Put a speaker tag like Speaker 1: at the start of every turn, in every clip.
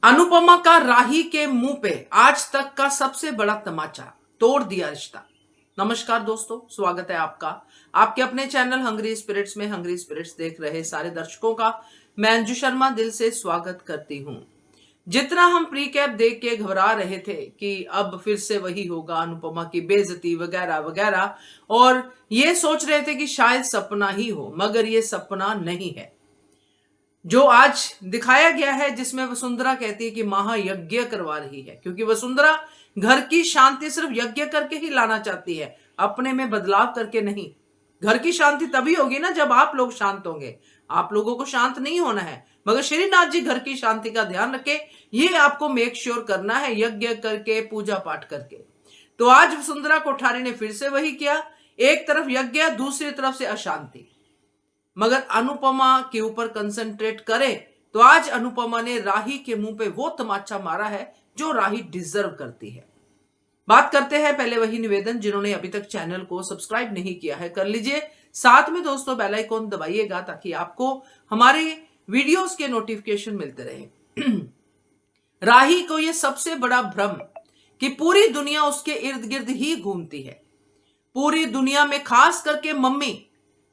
Speaker 1: अनुपमा का राही के मुंह पे आज तक का सबसे बड़ा तमाचा, तोड़ दिया रिश्ता। नमस्कार दोस्तों, स्वागत है आपका आपके अपने चैनल हंग्री स्पिरिट्स में। हंग्री स्पिरिट्स देख रहे सारे दर्शकों का मैं अंजू शर्मा दिल से स्वागत करती हूँ। जितना हम प्री कैप देख के घबरा रहे थे कि अब फिर से वही होगा, अनुपमा की बेइज्जती वगैरह वगैरह, और ये सोच रहे थे कि शायद सपना ही हो, मगर ये सपना नहीं है जो आज दिखाया गया है, जिसमें वसुंधरा कहती है कि महायज्ञ करवा रही है, क्योंकि वसुंधरा घर की शांति सिर्फ यज्ञ करके ही लाना चाहती है, अपने में बदलाव करके नहीं। घर की शांति तभी होगी ना जब आप लोग शांत होंगे। आप लोगों को शांत नहीं होना है, मगर श्रीनाथ जी घर की शांति का ध्यान रखे, ये आपको मेक श्योर करना है, यज्ञ करके, पूजा पाठ करके। तो आज वसुंधरा कोठारी ने फिर से वही किया, एक तरफ यज्ञ, दूसरी तरफ से अशांति। मगर अनुपमा के ऊपर कंसंट्रेट करें तो आज अनुपमा ने राही के मुंह पे वो तमाचा मारा है जो राही डिजर्व करती है। बात करते हैं, पहले वही निवेदन, जिन्होंने अभी तक चैनल को सब्सक्राइब नहीं किया है कर लीजिए, साथ में दोस्तों बेल आइकॉन दबाइएगा ताकि आपको हमारे वीडियोस के नोटिफिकेशन मिलते रहे। राही को यह सबसे बड़ा भ्रम कि पूरी दुनिया उसके इर्द गिर्द ही घूमती है। पूरी दुनिया में खास करके मम्मी,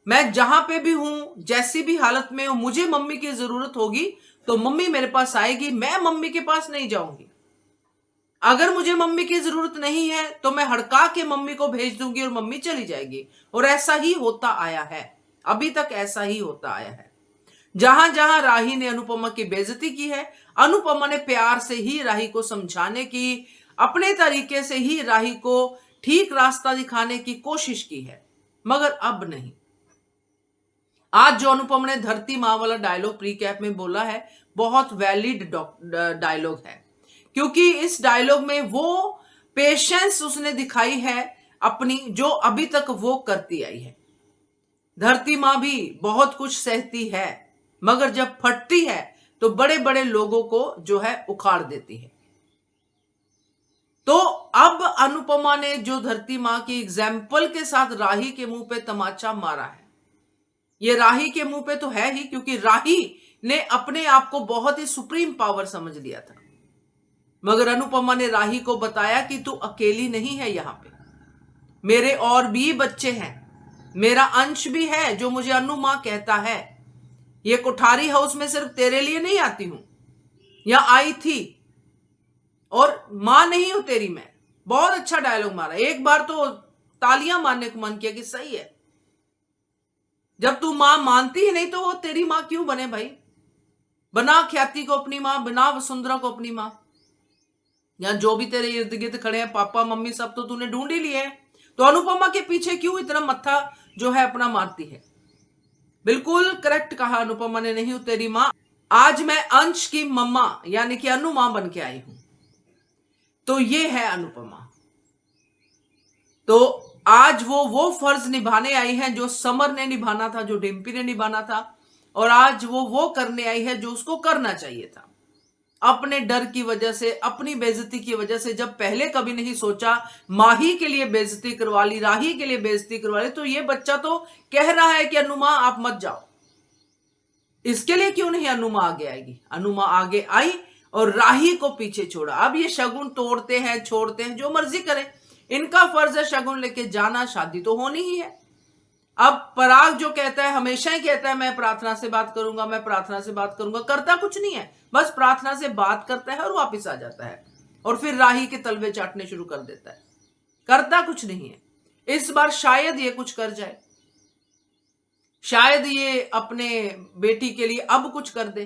Speaker 1: मैं जहां पे भी हूं, जैसी भी हालत में हूं, मुझे मम्मी की जरूरत होगी तो मम्मी मेरे पास आएगी, मैं मम्मी के पास नहीं जाऊंगी। अगर मुझे मम्मी की जरूरत नहीं है तो मैं हड़का के मम्मी को भेज दूंगी और मम्मी चली जाएगी। और ऐसा ही होता आया है, अभी तक ऐसा ही होता आया है। जहां जहां राही ने अनुपमा की बेइज्जती की है, अनुपमा ने प्यार से ही राही को समझाने की, अपने तरीके से ही राही को ठीक रास्ता दिखाने की कोशिश की है, मगर अब नहीं। आज जो अनुपम ने धरती मां वाला डायलॉग प्री कैप में बोला है, बहुत वैलिड डायलॉग है, क्योंकि इस डायलॉग में वो पेशेंस उसने दिखाई है अपनी, जो अभी तक वो करती आई है। धरती मां भी बहुत कुछ सहती है, मगर जब फटती है तो बड़े बड़े लोगों को जो है उखाड़ देती है। तो अब अनुपमा ने जो धरती मां की एग्जाम्पल के साथ राही के मुंह पे तमाचा मारा है, ये राही के मुंह पे तो है ही, क्योंकि राही ने अपने आप को बहुत ही सुप्रीम पावर समझ लिया था। मगर अनुपमा ने राही को बताया कि तू अकेली नहीं है, यहां पे मेरे और भी बच्चे हैं, मेरा अंश भी है जो मुझे अनु मां कहता है। ये कोठारी हाउस में सिर्फ तेरे लिए नहीं आती हूं, या आई थी, और मां नहीं हूं तेरी मैं। बहुत अच्छा डायलॉग मारा, एक बार तो तालियां मारने को मन किया कि सही है। जब तू मां मानती ही नहीं तो वो तेरी मां क्यों बने भाई? बना ख्याति को अपनी मां, बना वसुंधरा को अपनी मां, या जो भी तेरे इर्द गिर्द खड़े हैं, पापा मम्मी सब तो तूने ढूंढ ही लिए हैं, तो अनुपमा के पीछे क्यों इतना मत्था जो है अपना मारती है? बिल्कुल करेक्ट कहा अनुपमा ने, नहीं हूं तेरी मां, आज मैं अंश की मम्मा यानी कि अनु मां बन के आई हूं। तो ये है अनुपमा। तो आज वो फर्ज निभाने आई है जो समर ने निभाना था, जो डिम्पी ने निभाना था, और आज वो करने आई है जो उसको करना चाहिए था। अपने डर की वजह से, अपनी बेइज्जती की वजह से, जब पहले कभी नहीं सोचा, माही के लिए बेइज्जती करवा ली, राही के लिए बेइज्जती करवा ली, तो ये बच्चा तो कह रहा है कि अनुमा आप मत जाओ। इसके लिए क्यों नहीं अनुमा आगे आएगी? अनुमा आगे आई और राही को पीछे छोड़ा। अब ये शगुन तोड़ते हैं, छोड़ते हैं, जो मर्जी करें, इनका फर्ज है शगुन लेके जाना, शादी तो होनी ही है। अब पराग जो कहता है, हमेशा ही कहता है मैं प्रार्थना से बात करूंगा, मैं प्रार्थना से बात करूंगा, करता कुछ नहीं है, बस प्रार्थना से बात करता है और वापस आ जाता है, और फिर राही के तलवे चाटने शुरू कर देता है, करता कुछ नहीं है। इस बार शायद ये कुछ कर जाए, शायद ये अपने बेटी के लिए अब कुछ कर दे,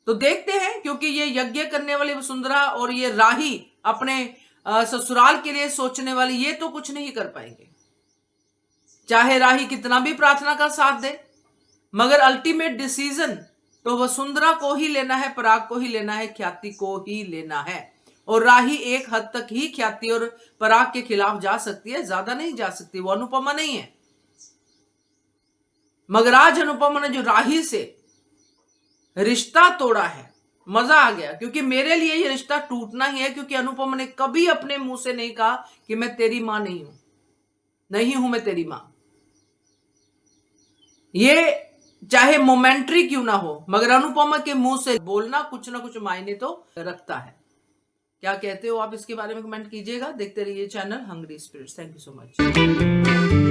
Speaker 1: तो देखते हैं। क्योंकि ये यज्ञ करने वाली वसुंधरा और ये राही अपने ससुराल के लिए सोचने वाली, ये तो कुछ नहीं कर पाएंगे, चाहे राही कितना भी प्रार्थना का साथ दे, मगर अल्टीमेट डिसीजन तो वसुंधरा को ही लेना है, पराग को ही लेना है, ख्याति को ही लेना है। और राही एक हद तक ही ख्याति और पराग के खिलाफ जा सकती है, ज्यादा नहीं जा सकती, वो अनुपमा नहीं है। मगर आज अनुपमा ने जो राही से रिश्ता तोड़ा है, मजा आ गया, क्योंकि मेरे लिए ये रिश्ता टूटना ही है, क्योंकि अनुपमा ने कभी अपने मुंह से नहीं कहा कि मैं तेरी मां नहीं हूं मैं तेरी मां। ये चाहे मोमेंट्री क्यों ना हो, मगर अनुपमा के मुंह से बोलना कुछ ना कुछ मायने तो रखता है। क्या कहते हो आप इसके बारे में कमेंट कीजिएगा। देखते रहिए channel Hungry Spirits. Thank you so much.